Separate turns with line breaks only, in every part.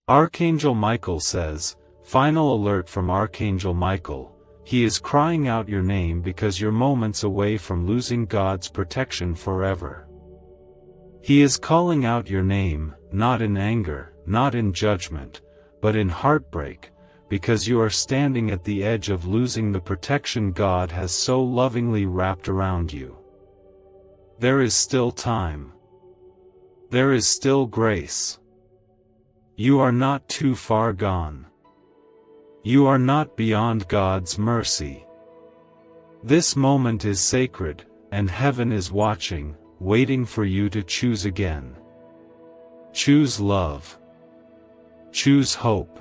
Archangel Michael says, "Final alert from Archangel Michael, he is crying out your name because you're moments away from losing God's protection forever. He is calling out your name, not in anger, not in judgment, but in heartbreak, because you are standing at the edge of losing the protection God has so lovingly wrapped around you. There is still time. There is still grace. You are not too far gone. You are not beyond God's mercy. This moment is sacred, and heaven is watching, waiting for you to choose again. Choose love. Choose hope.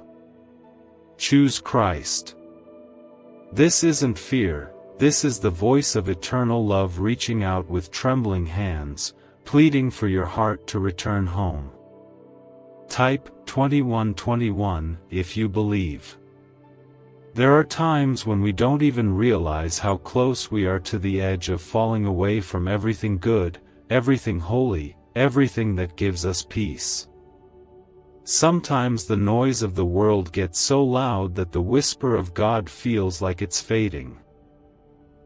Choose Christ. This isn't fear, this is the voice of eternal love reaching out with trembling hands, pleading for your heart to return home. Type 2121 if you believe. There are times when we don't even realize how close we are to the edge of falling away from everything good, everything holy, everything that gives us peace. Sometimes the noise of the world gets so loud that the whisper of God feels like it's fading.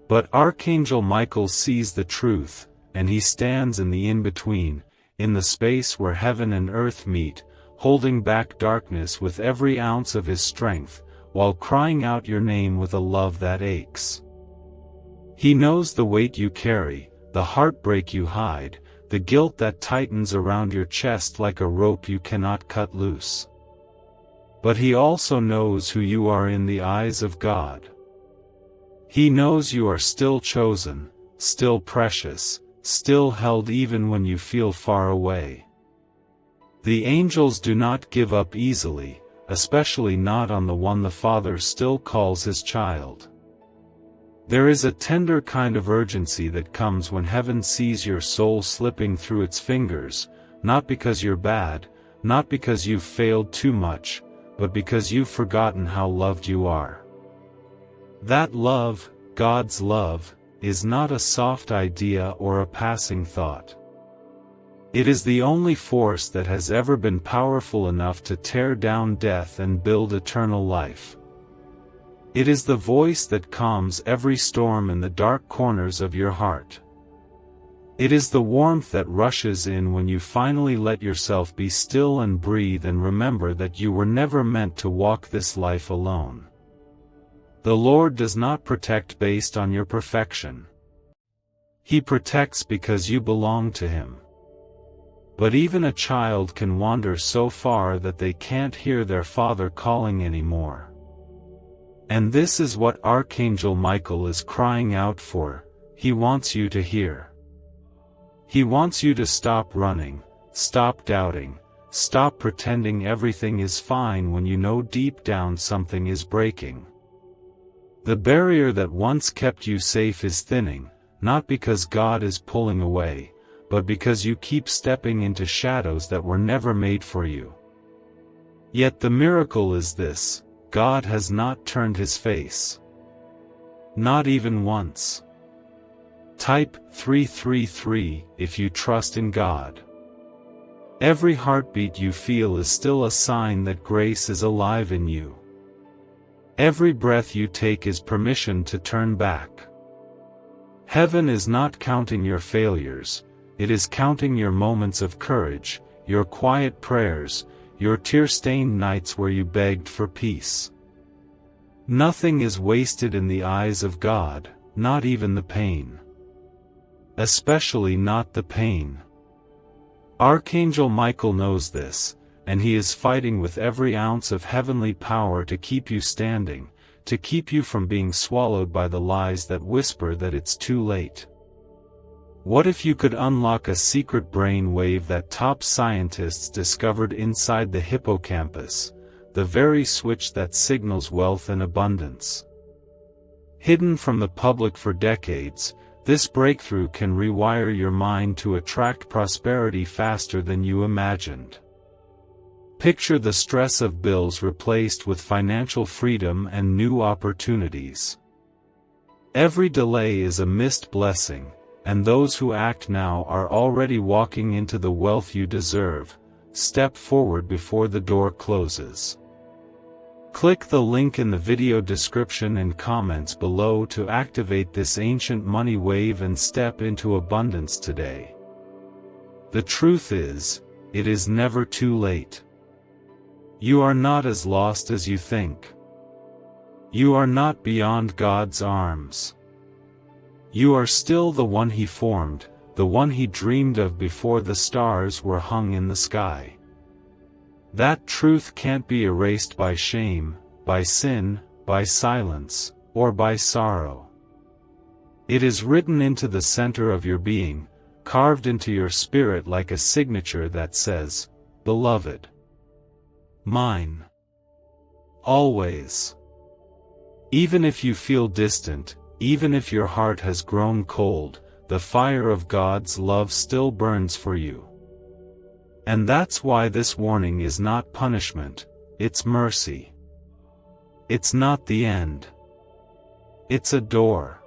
But Archangel Michael sees the truth, and he stands in the in-between, in the space where heaven and earth meet, holding back darkness with every ounce of his strength, while crying out your name with a love that aches. He knows the weight you carry, the heartbreak you hide, the guilt that tightens around your chest like a rope you cannot cut loose. But he also knows who you are in the eyes of God. He knows you are still chosen, still precious, still held even when you feel far away. The angels do not give up easily, especially not on the one the Father still calls his child. There is a tender kind of urgency that comes when heaven sees your soul slipping through its fingers, not because you're bad, not because you've failed too much, but because you've forgotten how loved you are. That love, God's love, is not a soft idea or a passing thought. It is the only force that has ever been powerful enough to tear down death and build eternal life. It is the voice that calms every storm in the dark corners of your heart. It is the warmth that rushes in when you finally let yourself be still and breathe and remember that you were never meant to walk this life alone. The Lord does not protect based on your perfection. He protects because you belong to Him. But even a child can wander so far that they can't hear their father calling anymore. And this is what Archangel Michael is crying out for. He wants you to hear. He wants you to stop running, stop doubting, stop pretending everything is fine when you know deep down something is breaking. The barrier that once kept you safe is thinning, not because God is pulling away, but because you keep stepping into shadows that were never made for you. Yet the miracle is this: God has not turned his face. Not even once. Type 333 if you trust in God. Every heartbeat you feel is still a sign that grace is alive in you. Every breath you take is permission to turn back. Heaven is not counting your failures, it is counting your moments of courage, your quiet prayers, your tear-stained nights where you begged for peace. Nothing is wasted in the eyes of God, not even the pain. Especially not the pain. Archangel Michael knows this, and he is fighting with every ounce of heavenly power to keep you standing, to keep you from being swallowed by the lies that whisper that it's too late. What if you could unlock a secret brain wave that top scientists discovered inside the hippocampus, the very switch that signals wealth and abundance? Hidden from the public for decades, this breakthrough can rewire your mind to attract prosperity faster than you imagined. Picture the stress of bills replaced with financial freedom and new opportunities. Every delay is a missed blessing, and those who act now are already walking into the wealth you deserve, step forward before the door closes. Click the link in the video description and comments below to activate this ancient money wave and step into abundance today. The truth is, it is never too late. You are not as lost as you think. You are not beyond God's arms. You are still the one He formed, the one He dreamed of before the stars were hung in the sky. That truth can't be erased by shame, by sin, by silence, or by sorrow. It is written into the center of your being, carved into your spirit like a signature that says, "Beloved. Mine. Always." Even if you feel distant, even if your heart has grown cold, the fire of God's love still burns for you. And that's why this warning is not punishment, it's mercy. It's not the end. It's a door.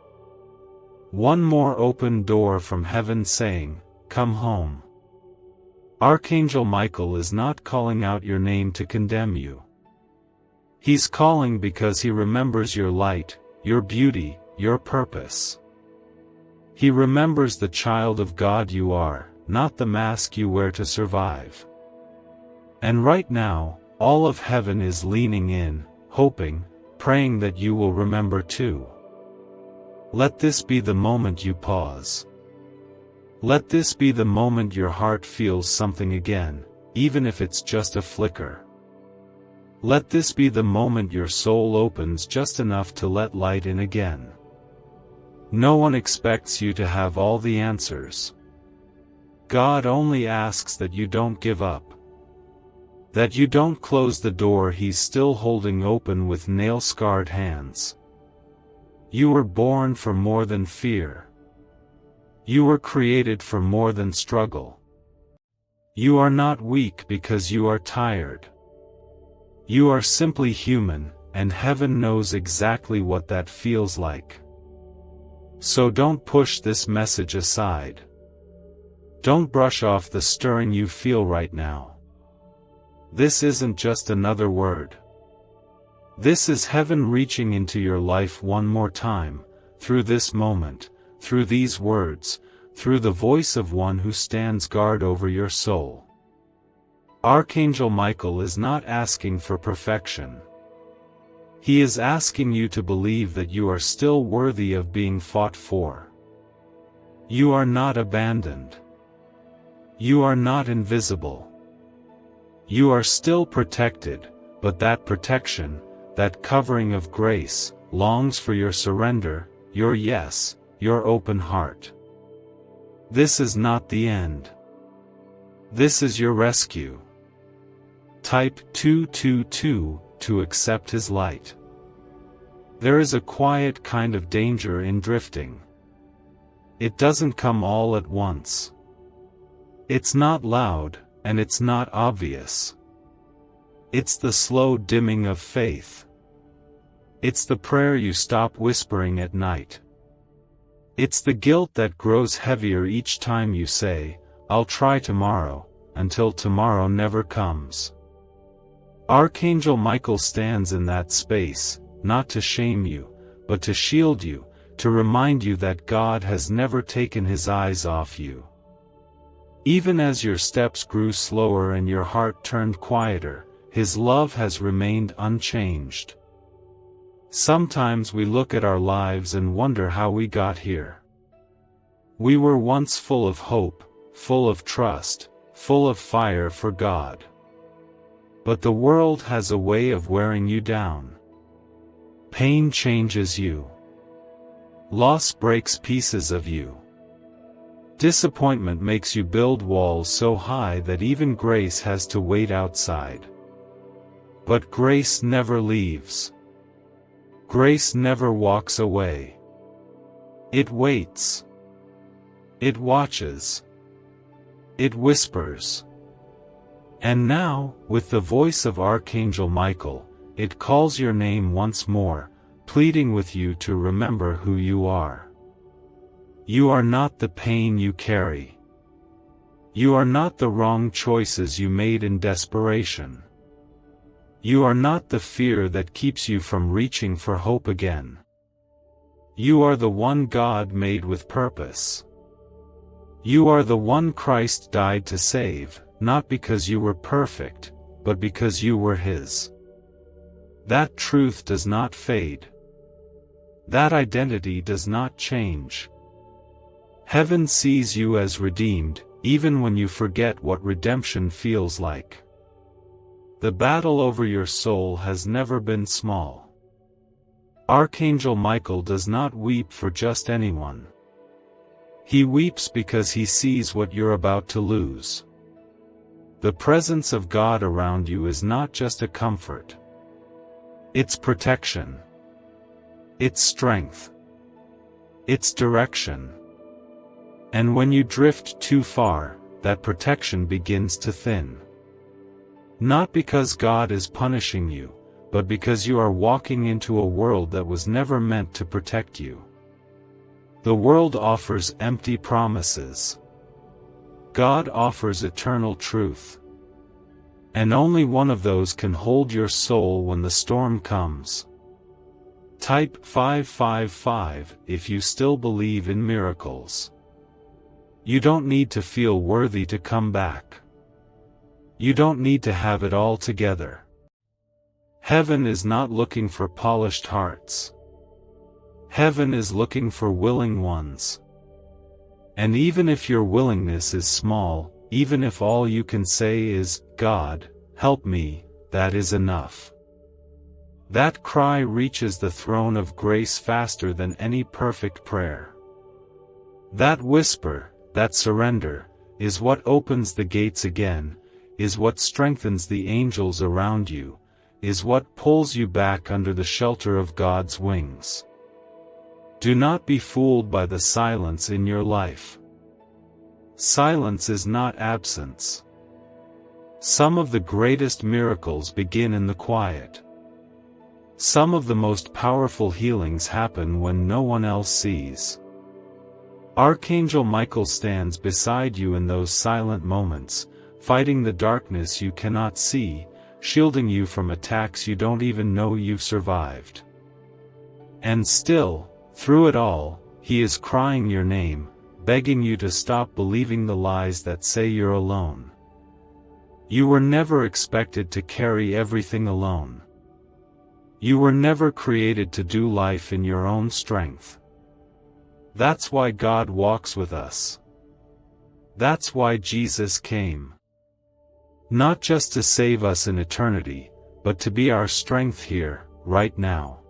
One more open door from heaven saying, "Come home." Archangel Michael is not calling out your name to condemn you. He's calling because he remembers your light, your beauty, your purpose. He remembers the child of God you are, not the mask you wear to survive. And right now, all of heaven is leaning in, hoping, praying that you will remember too. Let this be the moment you pause. Let this be the moment your heart feels something again, even if it's just a flicker. Let this be the moment your soul opens just enough to let light in again. No one expects you to have all the answers. God only asks that you don't give up. That you don't close the door He's still holding open with nail-scarred hands. You were born for more than fear. You were created for more than struggle. You are not weak because you are tired. You are simply human, and heaven knows exactly what that feels like. So don't push this message aside. Don't brush off the stirring you feel right now. This isn't just another word. This is heaven reaching into your life one more time, through this moment, through these words, through the voice of one who stands guard over your soul. Archangel Michael is not asking for perfection. He is asking you to believe that you are still worthy of being fought for. You are not abandoned. You are not invisible. You are still protected, but that protection, that covering of grace, longs for your surrender, your yes, your open heart. This is not the end. This is your rescue. Type 222 to accept His light. There is a quiet kind of danger in drifting. It doesn't come all at once. It's not loud, and it's not obvious. It's the slow dimming of faith. It's the prayer you stop whispering at night. It's the guilt that grows heavier each time you say, "I'll try tomorrow," until tomorrow never comes. Archangel Michael stands in that space, not to shame you, but to shield you, to remind you that God has never taken His eyes off you. Even as your steps grew slower and your heart turned quieter, His love has remained unchanged. Sometimes we look at our lives and wonder how we got here. We were once full of hope, full of trust, full of fire for God. But the world has a way of wearing you down. Pain changes you. Loss breaks pieces of you. Disappointment makes you build walls so high that even grace has to wait outside. But grace never leaves. Grace never walks away. It waits. It watches. It whispers. And now, with the voice of Archangel Michael, it calls your name once more, pleading with you to remember who you are. You are not the pain you carry. You are not the wrong choices you made in desperation. You are not the fear that keeps you from reaching for hope again. You are the one God made with purpose. You are the one Christ died to save, not because you were perfect, but because you were His. That truth does not fade. That identity does not change. Heaven sees you as redeemed, even when you forget what redemption feels like. The battle over your soul has never been small. Archangel Michael does not weep for just anyone. He weeps because he sees what you're about to lose. The presence of God around you is not just a comfort. It's protection. It's strength. It's direction. And when you drift too far, that protection begins to thin. Not because God is punishing you, but because you are walking into a world that was never meant to protect you. The world offers empty promises. God offers eternal truth. And only one of those can hold your soul when the storm comes. Type 555 if you still believe in miracles. You don't need to feel worthy to come back. You don't need to have it all together. Heaven is not looking for polished hearts. Heaven is looking for willing ones. And even if your willingness is small, even if all you can say is, "God, help me," that is enough. That cry reaches the throne of grace faster than any perfect prayer. That whisper, that surrender, is what opens the gates again, is what strengthens the angels around you, is what pulls you back under the shelter of God's wings. Do not be fooled by the silence in your life. Silence is not absence. Some of the greatest miracles begin in the quiet. Some of the most powerful healings happen when no one else sees. Archangel Michael stands beside you in those silent moments, fighting the darkness you cannot see, shielding you from attacks you don't even know you've survived. And still, through it all, he is crying your name, begging you to stop believing the lies that say you're alone. You were never expected to carry everything alone. You were never created to do life in your own strength. That's why God walks with us. That's why Jesus came. Not just to save us in eternity, but to be our strength here, right now.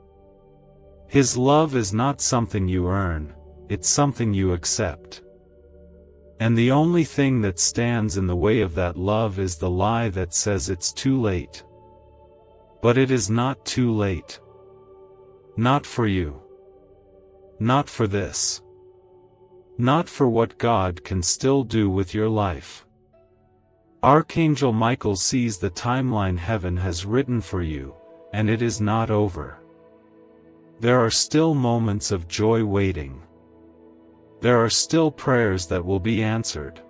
His love is not something you earn, it's something you accept. And the only thing that stands in the way of that love is the lie that says it's too late. But it is not too late. Not for you. Not for this. Not for what God can still do with your life. Archangel Michael sees the timeline heaven has written for you, and it is not over. There are still moments of joy waiting. There are still prayers that will be answered.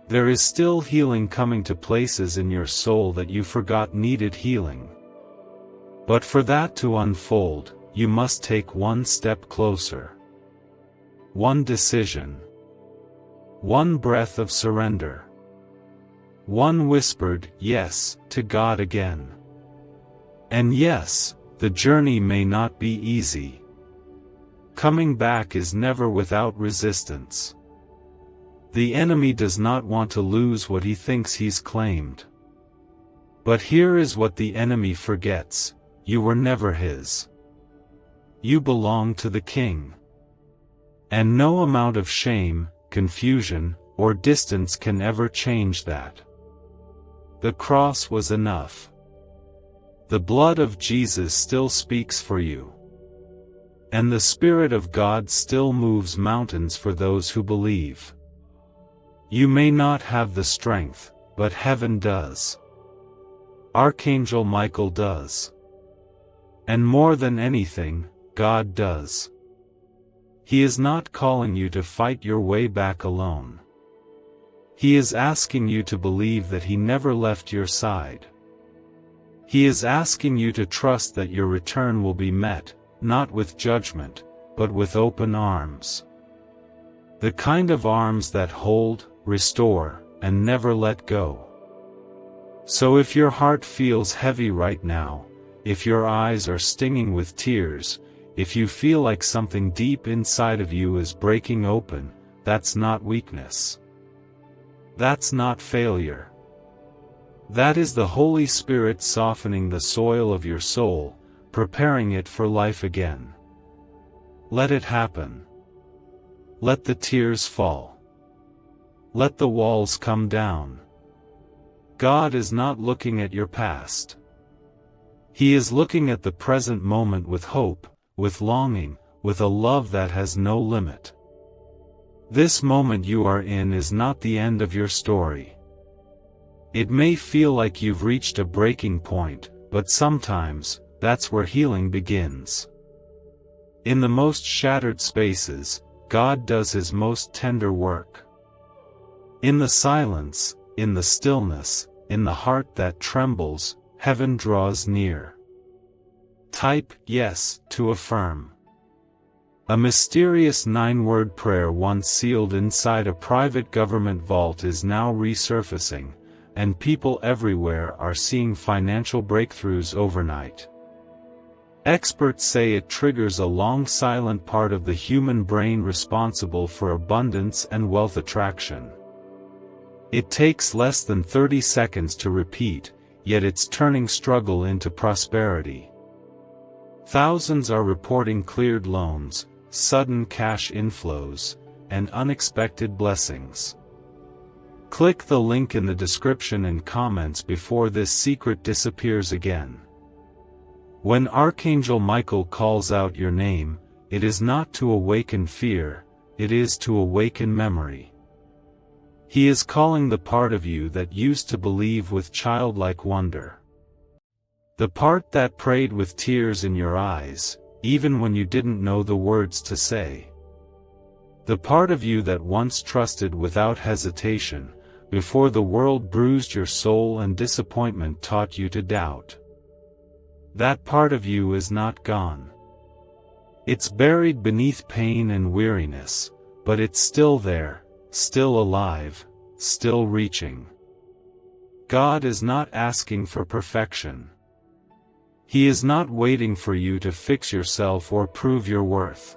There is still healing coming to places in your soul that you forgot needed healing. But for that to unfold, you must take one step closer. One decision. One breath of surrender. One whispered yes to God again. And yes, the journey may not be easy. Coming back is never without resistance. The enemy does not want to lose what he thinks he's claimed. But here is what the enemy forgets: you were never his. You belong to the King. And no amount of shame, confusion, or distance can ever change that. The cross was enough. The blood of Jesus still speaks for you. And the Spirit of God still moves mountains for those who believe. You may not have the strength, but heaven does. Archangel Michael does. And more than anything, God does. He is not calling you to fight your way back alone. He is asking you to believe that He never left your side. He is asking you to trust that your return will be met, not with judgment, but with open arms. The kind of arms that hold, restore, and never let go. So if your heart feels heavy right now, if your eyes are stinging with tears, if you feel like something deep inside of you is breaking open, that's not weakness. That's not failure. That is the Holy Spirit softening the soil of your soul, preparing it for life again. Let it happen. Let the tears fall. Let the walls come down. God is not looking at your past. He is looking at the present moment with hope, with longing, with a love that has no limit. This moment you are in is not the end of your story. It may feel like you've reached a breaking point, but sometimes, that's where healing begins. In the most shattered spaces, God does His most tender work. In the silence, in the stillness, in the heart that trembles, heaven draws near. Type yes to affirm. A mysterious 9-word prayer once sealed inside a private government vault is now resurfacing, and people everywhere are seeing financial breakthroughs overnight. Experts say it triggers a long silent part of the human brain responsible for abundance and wealth attraction. It takes less than 30 seconds to repeat, yet it's turning struggle into prosperity. Thousands are reporting cleared loans, sudden cash inflows, and unexpected blessings. Click the link in the description and comments before this secret disappears again. When Archangel Michael calls out your name, it is not to awaken fear, it is to awaken memory. He is calling the part of you that used to believe with childlike wonder. The part that prayed with tears in your eyes, even when you didn't know the words to say. The part of you that once trusted without hesitation, before the world bruised your soul and disappointment taught you to doubt. That part of you is not gone. It's buried beneath pain and weariness, but it's still there, still alive, still reaching. God is not asking for perfection. He is not waiting for you to fix yourself or prove your worth.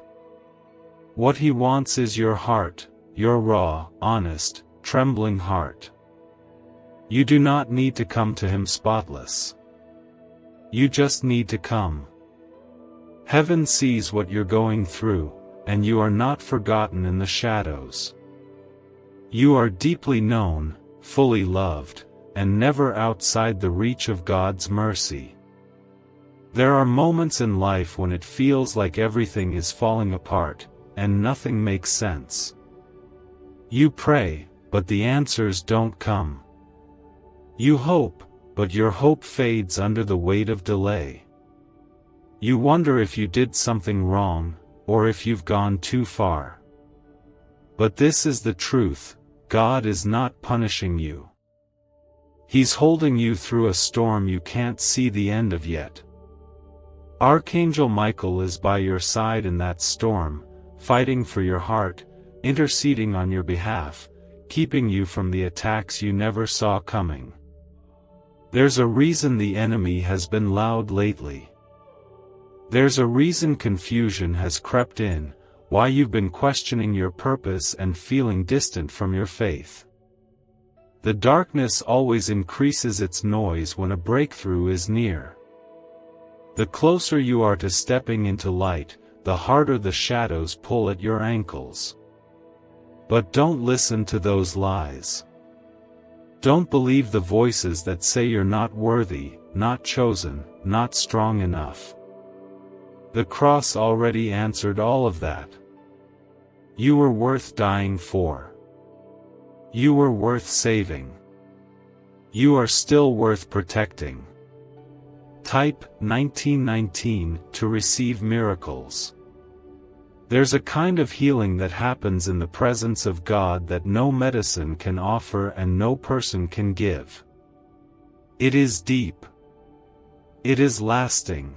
What He wants is your heart, your raw, honest, trembling heart. You do not need to come to Him spotless. You just need to come. Heaven sees what you're going through, and you are not forgotten in the shadows. You are deeply known, fully loved, and never outside the reach of God's mercy. There are moments in life when it feels like everything is falling apart, and nothing makes sense. You pray, but the answers don't come. You hope, but your hope fades under the weight of delay. You wonder if you did something wrong, or if you've gone too far. But this is the truth, God is not punishing you. He's holding you through a storm you can't see the end of yet. Archangel Michael is by your side in that storm, fighting for your heart, interceding on your behalf, keeping you from the attacks you never saw coming. There's a reason the enemy has been loud lately. There's a reason confusion has crept in, why you've been questioning your purpose and feeling distant from your faith. The darkness always increases its noise when a breakthrough is near. The closer you are to stepping into light, the harder the shadows pull at your ankles. But don't listen to those lies. Don't believe the voices that say you're not worthy, not chosen, not strong enough. The cross already answered all of that. You were worth dying for. You were worth saving. You are still worth protecting. Type 1919 to receive miracles. There's a kind of healing that happens in the presence of God that no medicine can offer and no person can give. It is deep. It is lasting.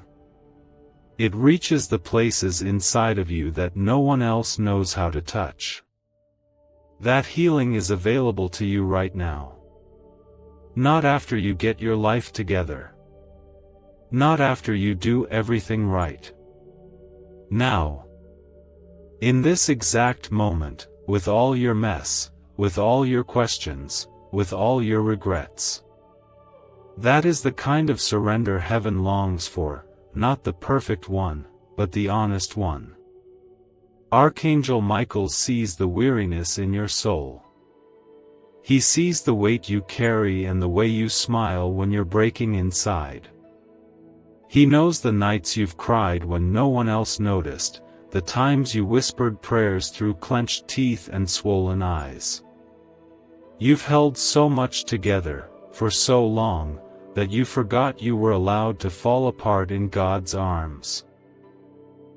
It reaches the places inside of you that no one else knows how to touch. That healing is available to you right now. Not after you get your life together. Not after you do everything right. Now. In this exact moment, with all your mess, with all your questions, with all your regrets. That is the kind of surrender heaven longs for, not the perfect one, but the honest one. Archangel Michael sees the weariness in your soul. He sees the weight you carry and the way you smile when you're breaking inside. He knows the nights you've cried when no one else noticed, the times you whispered prayers through clenched teeth and swollen eyes. You've held so much together, for so long, that you forgot you were allowed to fall apart in God's arms.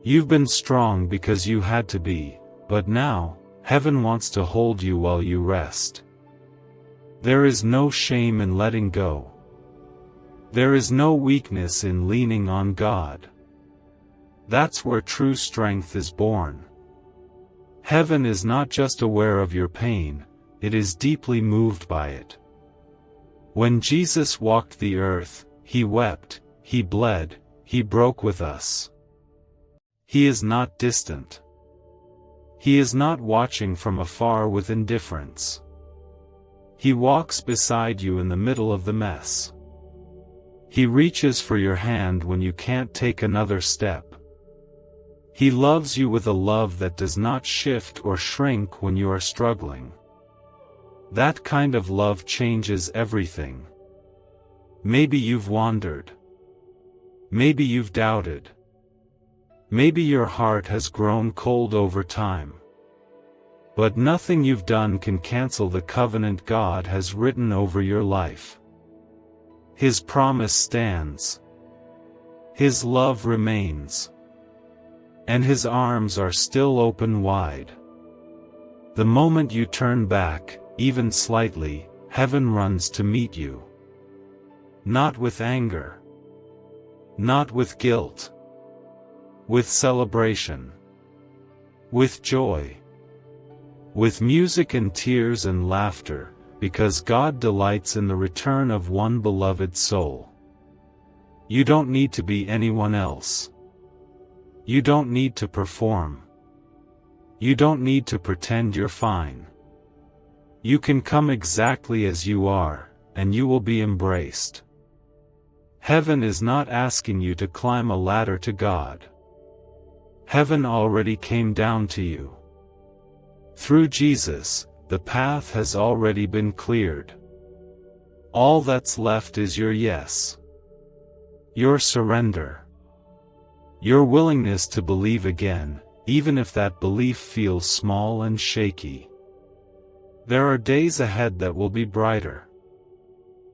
You've been strong because you had to be, but now, heaven wants to hold you while you rest. There is no shame in letting go. There is no weakness in leaning on God. That's where true strength is born. Heaven is not just aware of your pain, it is deeply moved by it. When Jesus walked the earth, he wept, he bled, he broke with us. He is not distant. He is not watching from afar with indifference. He walks beside you in the middle of the mess. He reaches for your hand when you can't take another step. He loves you with a love that does not shift or shrink when you are struggling. That kind of love changes everything. Maybe you've wandered. Maybe you've doubted. Maybe your heart has grown cold over time. But nothing you've done can cancel the covenant God has written over your life. His promise stands. His love remains. And his arms are still open wide. The moment you turn back, even slightly, heaven runs to meet you. Not with anger. Not with guilt. With celebration. With joy. With music and tears and laughter, because God delights in the return of one beloved soul. You don't need to be anyone else. You don't need to perform. You don't need to pretend you're fine. You can come exactly as you are, and you will be embraced. Heaven is not asking you to climb a ladder to God. Heaven already came down to you. Through Jesus, the path has already been cleared. All that's left is your yes. Your surrender. Your willingness to believe again, even if that belief feels small and shaky. There are days ahead that will be brighter.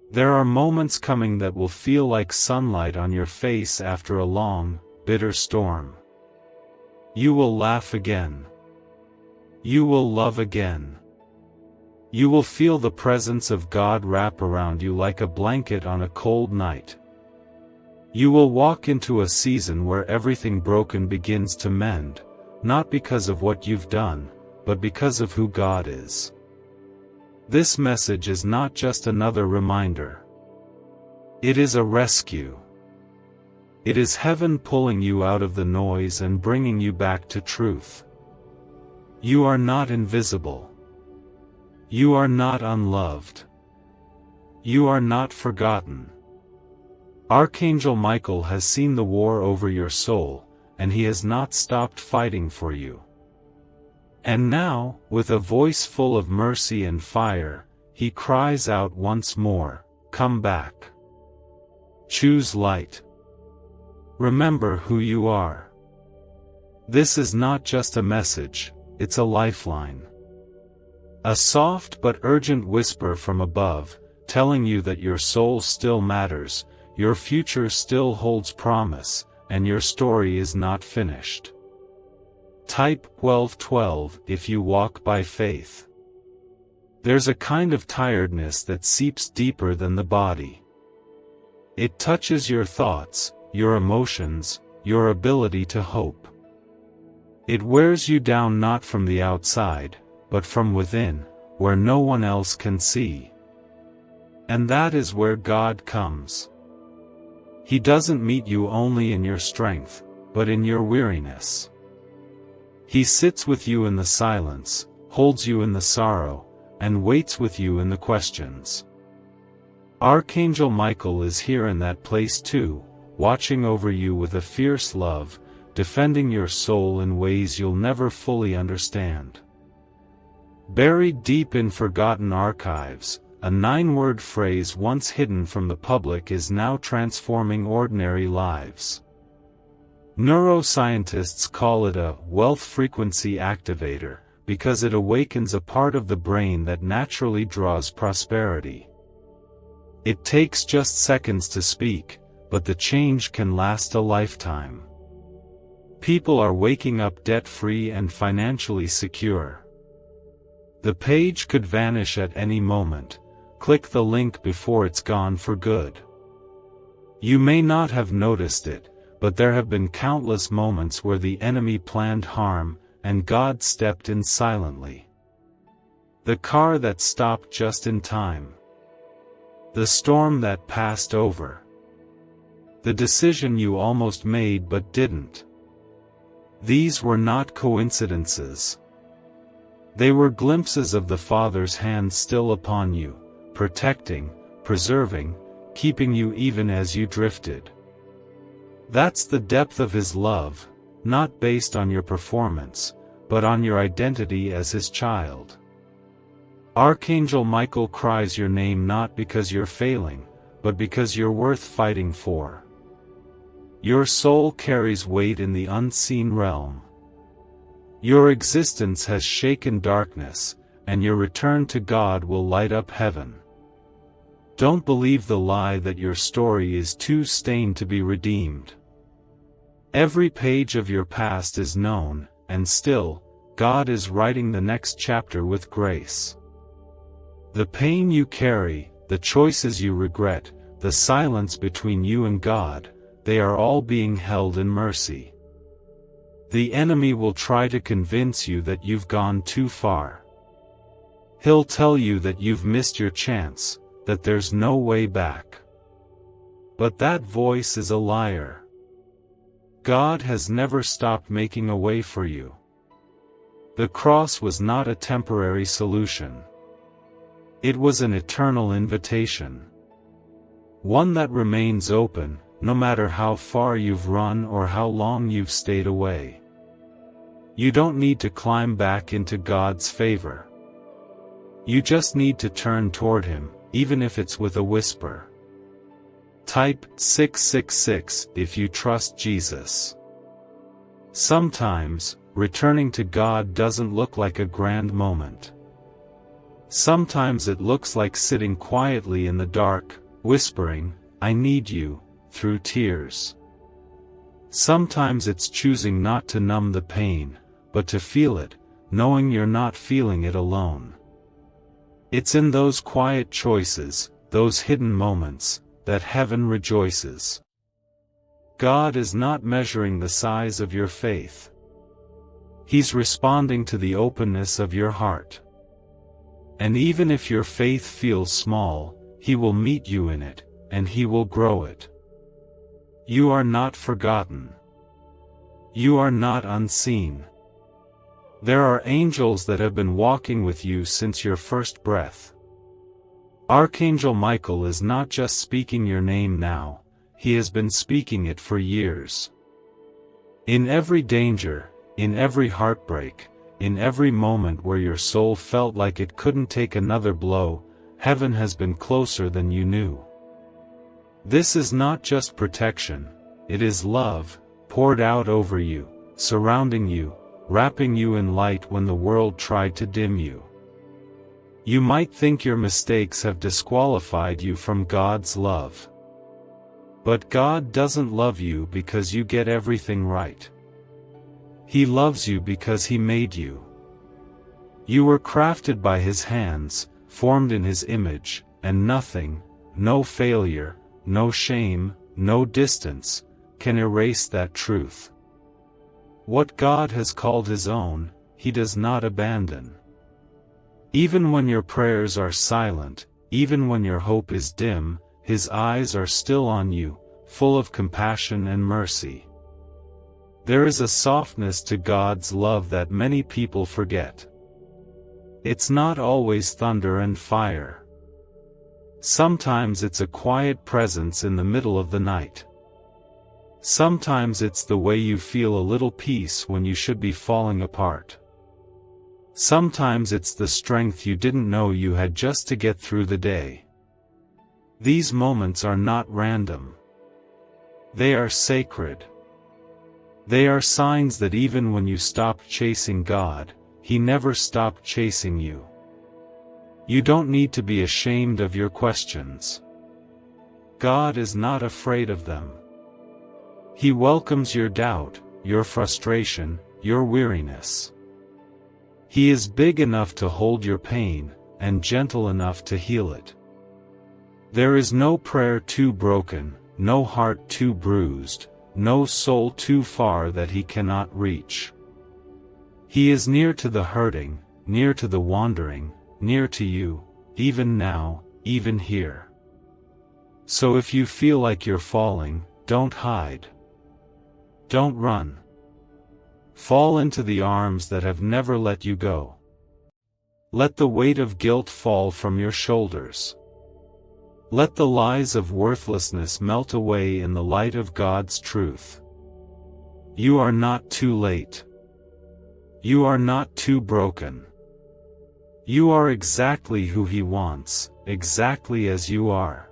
There are moments coming that will feel like sunlight on your face after a long, bitter storm. You will laugh again. You will love again. You will feel the presence of God wrap around you like a blanket on a cold night. You will walk into a season where everything broken begins to mend, not because of what you've done, but because of who God is. This message is not just another reminder. It is a rescue. It is heaven pulling you out of the noise and bringing you back to truth. You are not invisible. You are not unloved. You are not forgotten. Archangel Michael has seen the war over your soul, and he has not stopped fighting for you. And now, with a voice full of mercy and fire, he cries out once more, "Come back. Choose light. Remember who you are." This is not just a message, it's a lifeline. A soft but urgent whisper from above, telling you that your soul still matters, your future still holds promise, and your story is not finished. Type 12:12 if you walk by faith. There's a kind of tiredness that seeps deeper than the body. It touches your thoughts, your emotions, your ability to hope. It wears you down not from the outside, but from within, where no one else can see. And that is where God comes. He doesn't meet you only in your strength, but in your weariness. He sits with you in the silence, holds you in the sorrow, and waits with you in the questions. Archangel Michael is here in that place too, watching over you with a fierce love, defending your soul in ways you'll never fully understand. Buried deep in forgotten archives, a 9-word phrase once hidden from the public is now transforming ordinary lives. Neuroscientists call it a wealth frequency activator, because it awakens a part of the brain that naturally draws prosperity. It takes just seconds to speak, but the change can last a lifetime. People are waking up debt-free and financially secure. The page could vanish at any moment. Click the link before it's gone for good. You may not have noticed it, but there have been countless moments where the enemy planned harm, and God stepped in silently. The car that stopped just in time. The storm that passed over. The decision you almost made but didn't. These were not coincidences. They were glimpses of the Father's hand still upon you, protecting, preserving, keeping you even as you drifted. That's the depth of His love, not based on your performance, but on your identity as His child. Archangel Michael cries your name not because you're failing, but because you're worth fighting for. Your soul carries weight in the unseen realm. Your existence has shaken darkness, and your return to God will light up heaven. Don't believe the lie that your story is too stained to be redeemed. Every page of your past is known, and still, God is writing the next chapter with grace. The pain you carry, the choices you regret, the silence between you and God, they are all being held in mercy. The enemy will try to convince you that you've gone too far. He'll tell you that you've missed your chance, that there's no way back. But that voice is a liar. God has never stopped making a way for you. The cross was not a temporary solution. It was an eternal invitation. One that remains open, no matter how far you've run or how long you've stayed away. You don't need to climb back into God's favor. You just need to turn toward Him, even if it's with a whisper. Type 666 if you trust Jesus. Sometimes, returning to God doesn't look like a grand moment. Sometimes it looks like sitting quietly in the dark, whispering, "I need you," through tears. Sometimes it's choosing not to numb the pain, but to feel it, knowing you're not feeling it alone. It's in those quiet choices, those hidden moments, that heaven rejoices. God is not measuring the size of your faith. He's responding to the openness of your heart. And even if your faith feels small, He will meet you in it, and He will grow it. You are not forgotten. You are not unseen. There are angels that have been walking with you since your first breath. Archangel Michael is not just speaking your name now, he has been speaking it for years. In every danger, in every heartbreak, in every moment where your soul felt like it couldn't take another blow, heaven has been closer than you knew. This is not just protection, it is love, poured out over you, surrounding you, wrapping you in light when the world tried to dim you. You might think your mistakes have disqualified you from God's love. But God doesn't love you because you get everything right. He loves you because He made you. You were crafted by His hands, formed in His image, and nothing, no failure, no shame, no distance, can erase that truth. What God has called His own, He does not abandon. Even when your prayers are silent, even when your hope is dim, His eyes are still on you, full of compassion and mercy. There is a softness to God's love that many people forget. It's not always thunder and fire. Sometimes it's a quiet presence in the middle of the night. Sometimes it's the way you feel a little peace when you should be falling apart. Sometimes it's the strength you didn't know you had just to get through the day. These moments are not random. They are sacred. They are signs that even when you stopped chasing God, He never stopped chasing you. You don't need to be ashamed of your questions. God is not afraid of them. He welcomes your doubt, your frustration, your weariness. He is big enough to hold your pain, and gentle enough to heal it. There is no prayer too broken, no heart too bruised, no soul too far that He cannot reach. He is near to the hurting, near to the wandering, near to you, even now, even here. So if you feel like you're falling, don't hide. Don't run. Fall into the arms that have never let you go. Let the weight of guilt fall from your shoulders. Let the lies of worthlessness melt away in the light of God's truth. You are not too late. You are not too broken. You are exactly who He wants, exactly as you are.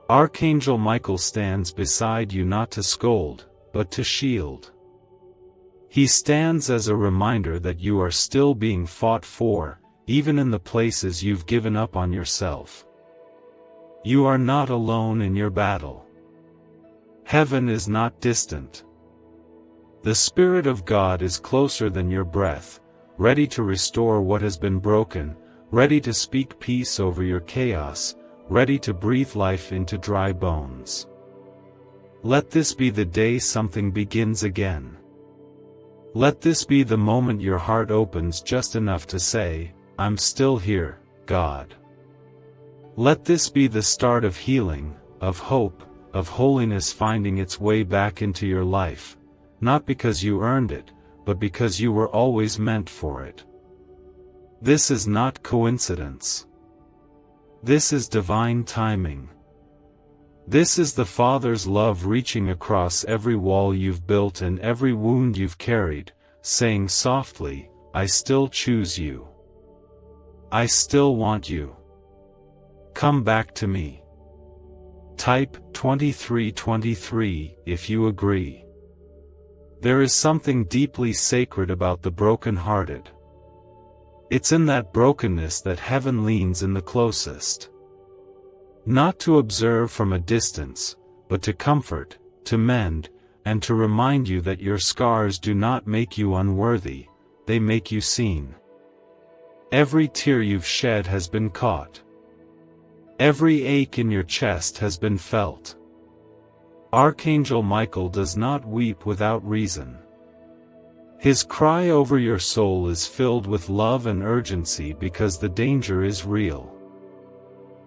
Archangel Michael stands beside you not to scold, but to shield. He stands as a reminder that you are still being fought for, even in the places you've given up on yourself. You are not alone in your battle. Heaven is not distant. The Spirit of God is closer than your breath, ready to restore what has been broken, ready to speak peace over your chaos, ready to breathe life into dry bones. Let this be the day something begins again. Let this be the moment your heart opens just enough to say, "I'm still here, God." Let this be the start of healing, of hope, of holiness finding its way back into your life, not because you earned it, but because you were always meant for it. This is not coincidence. This is divine timing. This is the Father's love reaching across every wall you've built and every wound you've carried, saying softly, "I still choose you. I still want you. Come back to me." Type 2323 if you agree. There is something deeply sacred about the broken-hearted. It's in that brokenness that heaven leans in the closest. Not to observe from a distance, but to comfort, to mend, and to remind you that your scars do not make you unworthy, they make you seen. Every tear you've shed has been caught. Every ache in your chest has been felt. Archangel Michael does not weep without reason. His cry over your soul is filled with love and urgency because the danger is real.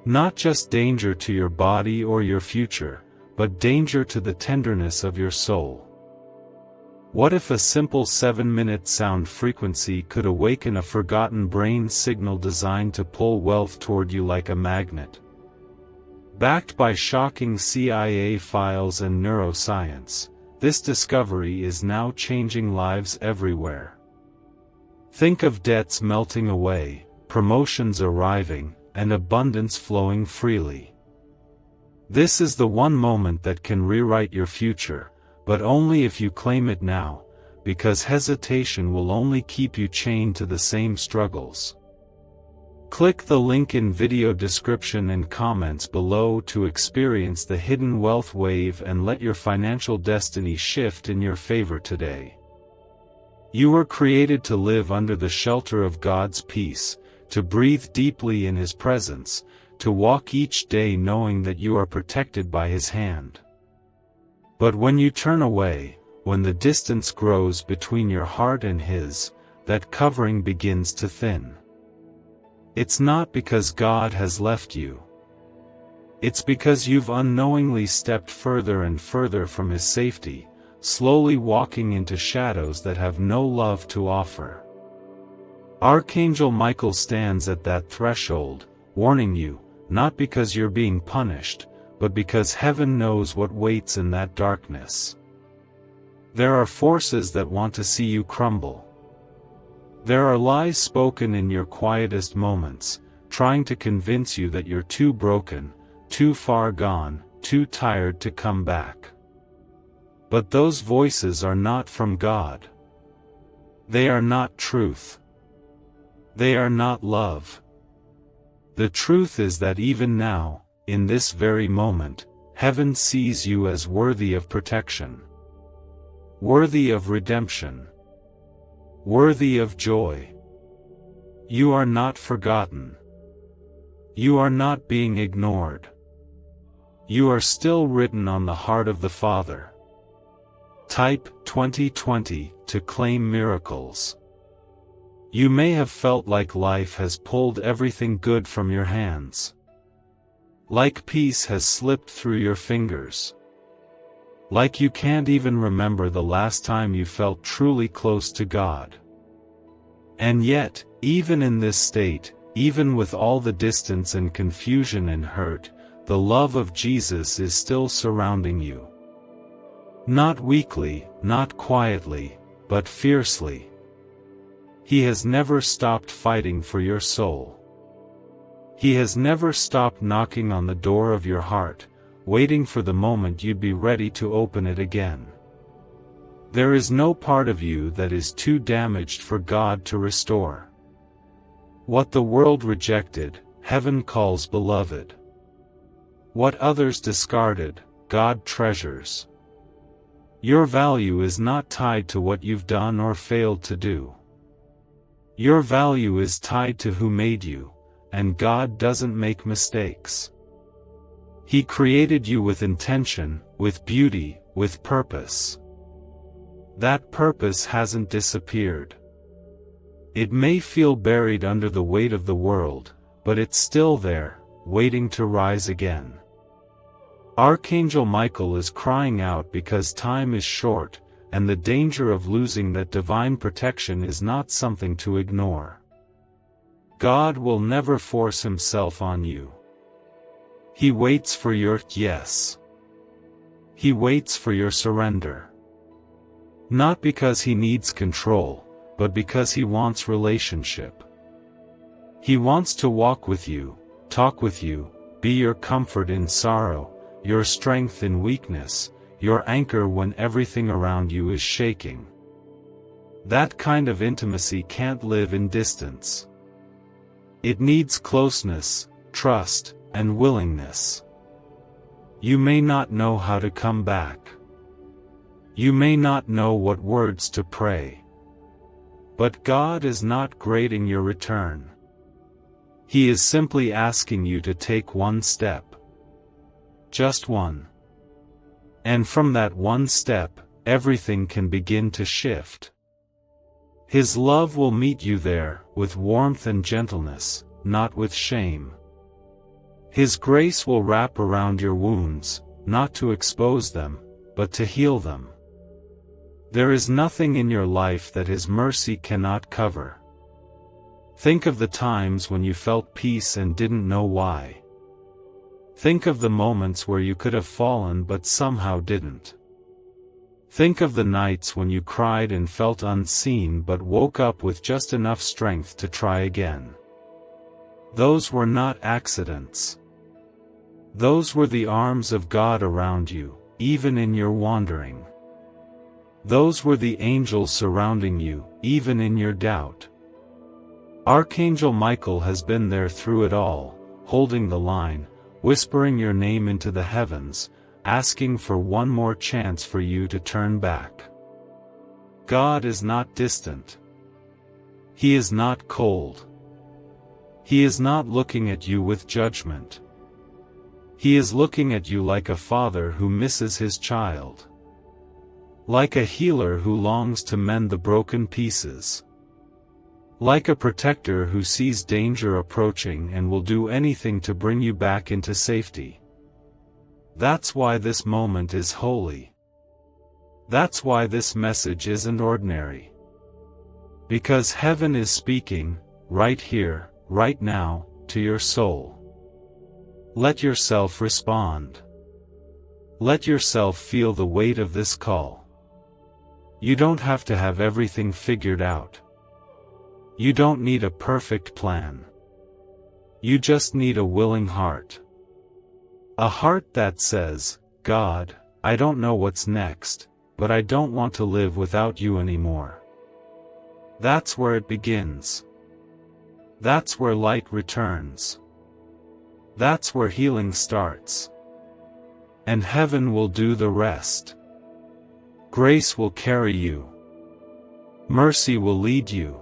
Not just danger to your body or your future, but danger to the tenderness of your soul. What if a simple 7-minute sound frequency could awaken a forgotten brain signal designed to pull wealth toward you like a magnet? Backed by shocking CIA files and neuroscience, this discovery is now changing lives everywhere. Think of debts melting away, promotions arriving, and abundance flowing freely. This is the one moment that can rewrite your future, but only if you claim it now, because hesitation will only keep you chained to the same struggles. Click the link in video description and comments below to experience the hidden wealth wave and let your financial destiny shift in your favor today. You were created to live under the shelter of God's peace, to breathe deeply in His presence, to walk each day knowing that you are protected by His hand. But when you turn away, when the distance grows between your heart and His, that covering begins to thin. It's not because God has left you. It's because you've unknowingly stepped further and further from His safety, slowly walking into shadows that have no love to offer. Archangel Michael stands at that threshold, warning you, not because you're being punished, but because heaven knows what waits in that darkness. There are forces that want to see you crumble. There are lies spoken in your quietest moments, trying to convince you that you're too broken, too far gone, too tired to come back. But those voices are not from God. They are not truth. They are not love. The truth is that even now, in this very moment, heaven sees you as worthy of protection, worthy of redemption, worthy of joy. You are not forgotten. You are not being ignored. You are still written on the heart of the Father. Type 2020 to claim miracles. You may have felt like life has pulled everything good from your hands. Like peace has slipped through your fingers. Like you can't even remember the last time you felt truly close to God. And yet, even in this state, even with all the distance and confusion and hurt, the love of Jesus is still surrounding you. Not weakly, not quietly, but fiercely. He has never stopped fighting for your soul. He has never stopped knocking on the door of your heart, waiting for the moment you'd be ready to open it again. There is no part of you that is too damaged for God to restore. What the world rejected, heaven calls beloved. What others discarded, God treasures. Your value is not tied to what you've done or failed to do. Your value is tied to who made you, and God doesn't make mistakes. He created you with intention, with beauty, with purpose. That purpose hasn't disappeared. It may feel buried under the weight of the world, but it's still there, waiting to rise again. Archangel Michael is crying out because time is short, and the danger of losing that divine protection is not something to ignore. God will never force Himself on you. He waits for your yes. He waits for your surrender. Not because He needs control, but because He wants relationship. He wants to walk with you, talk with you, be your comfort in sorrow, your strength in weakness, your anchor when everything around you is shaking. That kind of intimacy can't live in distance. It needs closeness, trust, and willingness. You may not know how to come back. You may not know what words to pray. But God is not grading your return. He is simply asking you to take one step. Just one. And from that one step, everything can begin to shift. His love will meet you there, with warmth and gentleness, not with shame. His grace will wrap around your wounds, not to expose them, but to heal them. There is nothing in your life that His mercy cannot cover. Think of the times when you felt peace and didn't know why. Think of the moments where you could have fallen but somehow didn't. Think of the nights when you cried and felt unseen but woke up with just enough strength to try again. Those were not accidents. Those were the arms of God around you, even in your wandering. Those were the angels surrounding you, even in your doubt. Archangel Michael has been there through it all, holding the line, whispering your name into the heavens, asking for one more chance for you to turn back. God is not distant. He is not cold. He is not looking at you with judgment. He is looking at you like a father who misses his child. Like a healer who longs to mend the broken pieces. Like a protector who sees danger approaching and will do anything to bring you back into safety. That's why this moment is holy. That's why this message isn't ordinary. Because heaven is speaking, right here, right now, to your soul. Let yourself respond. Let yourself feel the weight of this call. You don't have to have everything figured out. You don't need a perfect plan. You just need a willing heart. A heart that says, God, I don't know what's next, but I don't want to live without you anymore. That's where it begins. That's where light returns. That's where healing starts. And heaven will do the rest. Grace will carry you. Mercy will lead you.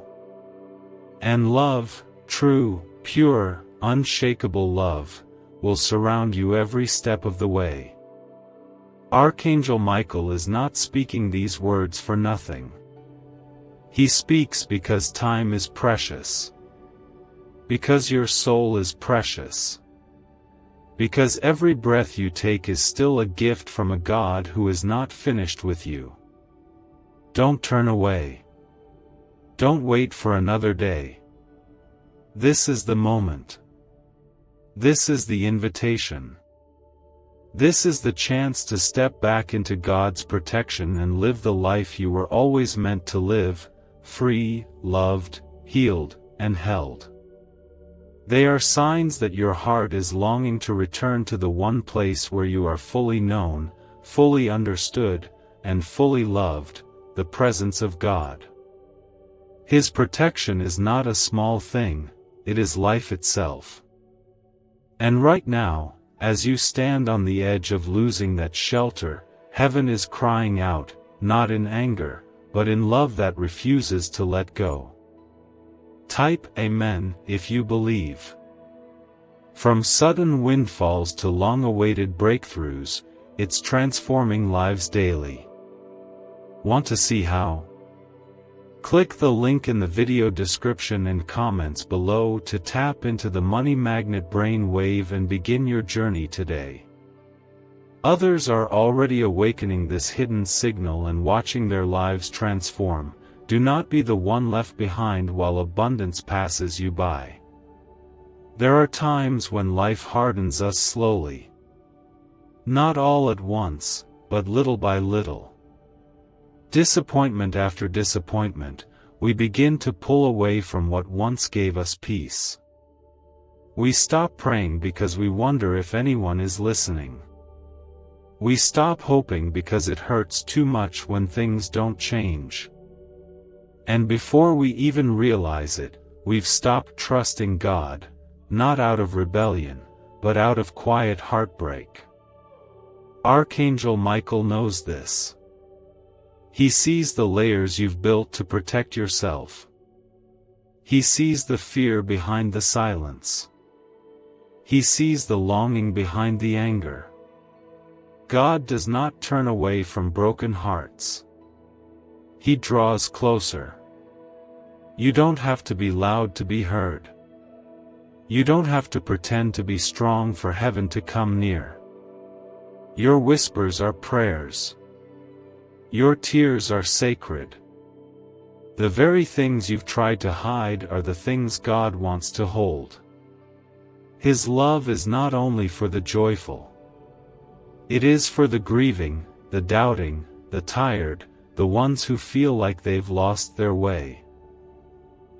And love, true, pure, unshakable love, will surround you every step of the way. Archangel Michael is not speaking these words for nothing. He speaks because time is precious. Because your soul is precious. Because every breath you take is still a gift from a God who is not finished with you. Don't turn away. Don't wait for another day. This is the moment. This is the invitation. This is the chance to step back into God's protection and live the life you were always meant to live, free, loved, healed, and held. They are signs that your heart is longing to return to the one place where you are fully known, fully understood, and fully loved, the presence of God. His protection is not a small thing, it is life itself. And right now, as you stand on the edge of losing that shelter, heaven is crying out, not in anger, but in love that refuses to let go. Type Amen if you believe. From sudden windfalls to long-awaited breakthroughs, it's transforming lives daily. Want to see how? Click the link in the video description and comments below to tap into the money magnet brain wave and begin your journey today. Others are already awakening this hidden signal and watching their lives transform. Do not be the one left behind while abundance passes you by. There are times when life hardens us slowly. Not all at once, but little by little. Disappointment after disappointment, we begin to pull away from what once gave us peace. We stop praying because we wonder if anyone is listening. We stop hoping because it hurts too much when things don't change. And before we even realize it, we've stopped trusting God, not out of rebellion, but out of quiet heartbreak. Archangel Michael knows this. He sees the layers you've built to protect yourself. He sees the fear behind the silence. He sees the longing behind the anger. God does not turn away from broken hearts. He draws closer. You don't have to be loud to be heard. You don't have to pretend to be strong for heaven to come near. Your whispers are prayers. Your tears are sacred. The very things you've tried to hide are the things God wants to hold. His love is not only for the joyful. It is for the grieving, the doubting, the tired, the ones who feel like they've lost their way.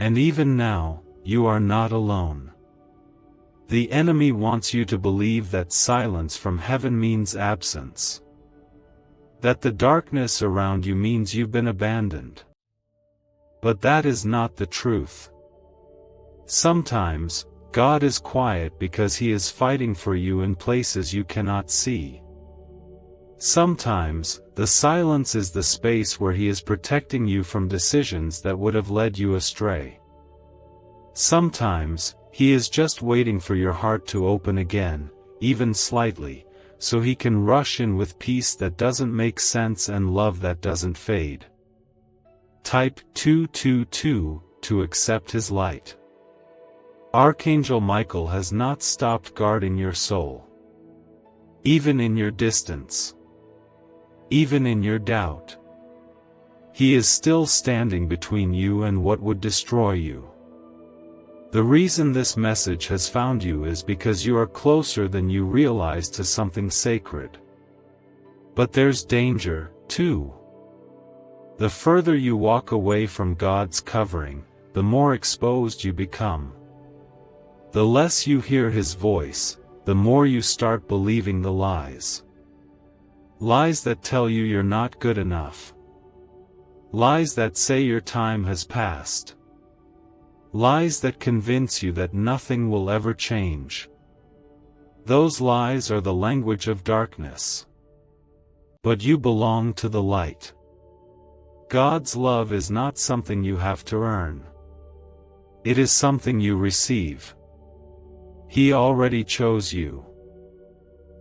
And even now, you are not alone. The enemy wants you to believe that silence from heaven means absence. That the darkness around you means you've been abandoned. But that is not the truth. Sometimes, God is quiet because He is fighting for you in places you cannot see. Sometimes, the silence is the space where he is protecting you from decisions that would have led you astray. Sometimes, he is just waiting for your heart to open again, even slightly, so he can rush in with peace that doesn't make sense and love that doesn't fade. Type 222 to accept his light. Archangel Michael has not stopped guarding your soul. Even in your distance. Even in your doubt. He is still standing between you and what would destroy you. The reason this message has found you is because you are closer than you realize to something sacred. But there's danger, too. The further you walk away from God's covering, the more exposed you become. The less you hear his voice, the more you start believing the lies. Lies that tell you you're not good enough. Lies that say your time has passed. Lies that convince you that nothing will ever change. Those lies are the language of darkness. But you belong to the light. God's love is not something you have to earn. It is something you receive. He already chose you.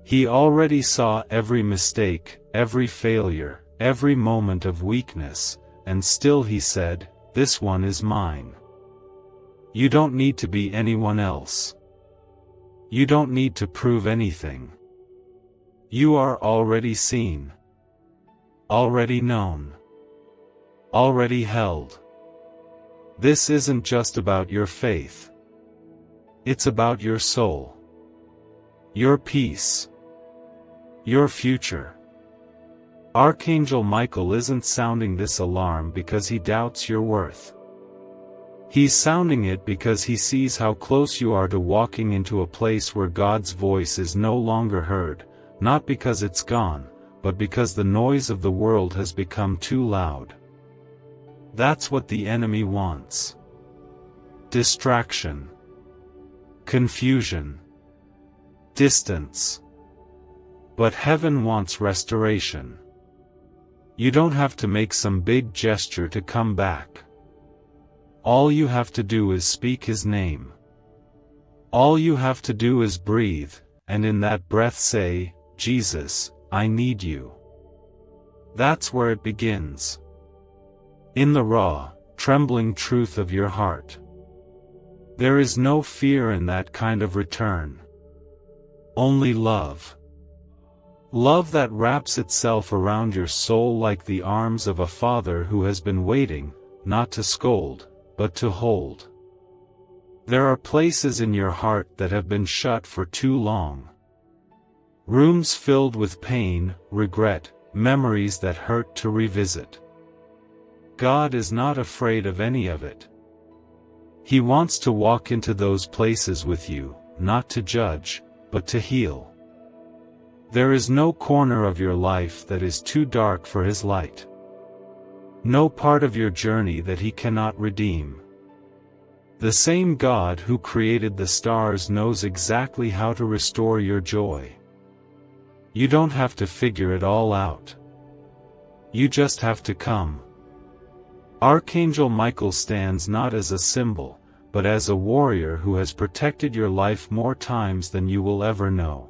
He already saw every mistake, every failure, every moment of weakness, and still he said, "This one is mine." You don't need to be anyone else. You don't need to prove anything. You are already seen. Already known. Already held. This isn't just about your faith. It's about your soul. Your peace. Your future. Archangel Michael isn't sounding this alarm because he doubts your worth. He's sounding it because he sees how close you are to walking into a place where God's voice is no longer heard, not because it's gone, but because the noise of the world has become too loud. That's what the enemy wants. Distraction. Confusion. Distance. But heaven wants restoration. You don't have to make some big gesture to come back. All you have to do is speak his name. All you have to do is breathe, and in that breath say, "Jesus, I need you." That's where it begins. In the raw, trembling truth of your heart. There is no fear in that kind of return. Only love. Love that wraps itself around your soul like the arms of a father who has been waiting, not to scold, but to hold. There are places in your heart that have been shut for too long. Rooms filled with pain, regret, memories that hurt to revisit. God is not afraid of any of it. He wants to walk into those places with you, not to judge, but to heal. There is no corner of your life that is too dark for his light. No part of your journey that he cannot redeem. The same God who created the stars knows exactly how to restore your joy. You don't have to figure it all out. You just have to come. Archangel Michael stands not as a symbol, but as a warrior who has protected your life more times than you will ever know.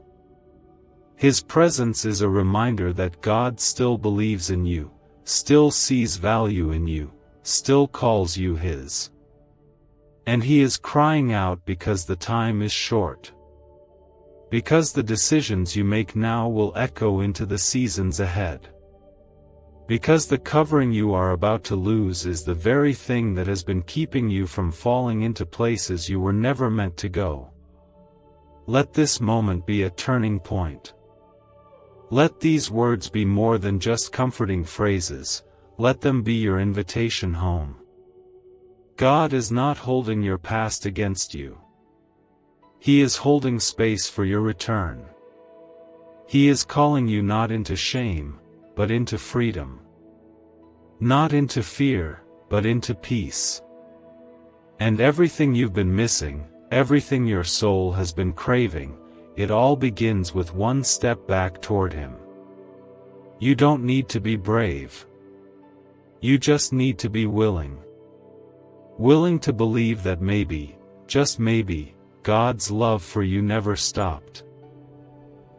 His presence is a reminder that God still believes in you, still sees value in you, still calls you his. And he is crying out because the time is short. Because the decisions you make now will echo into the seasons ahead. Because the covering you are about to lose is the very thing that has been keeping you from falling into places you were never meant to go. Let this moment be a turning point. Let these words be more than just comforting phrases, let them be your invitation home. God is not holding your past against you. He is holding space for your return. He is calling you not into shame, but into freedom. Not into fear, but into peace. And everything you've been missing, everything your soul has been craving, it all begins with one step back toward him. You don't need to be brave. You just need to be willing. Willing to believe that maybe, just maybe, God's love for you never stopped.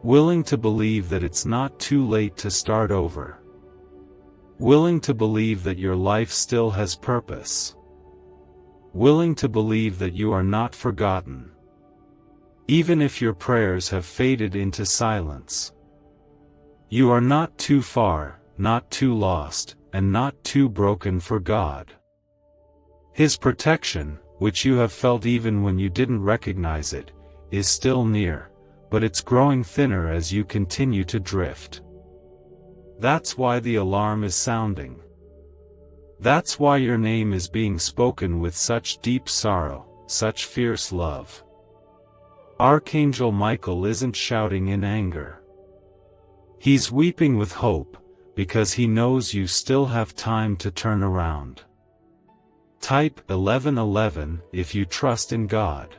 Willing to believe that it's not too late to start over. Willing to believe that your life still has purpose. Willing to believe that you are not forgotten. Even if your prayers have faded into silence. You are not too far, not too lost, and not too broken for God. His protection, which you have felt even when you didn't recognize it, is still near, but it's growing thinner as you continue to drift. That's why the alarm is sounding. That's why your name is being spoken with such deep sorrow, such fierce love. Archangel Michael isn't shouting in anger. He's weeping with hope, because he knows you still have time to turn around. Type 1111 if you trust in God.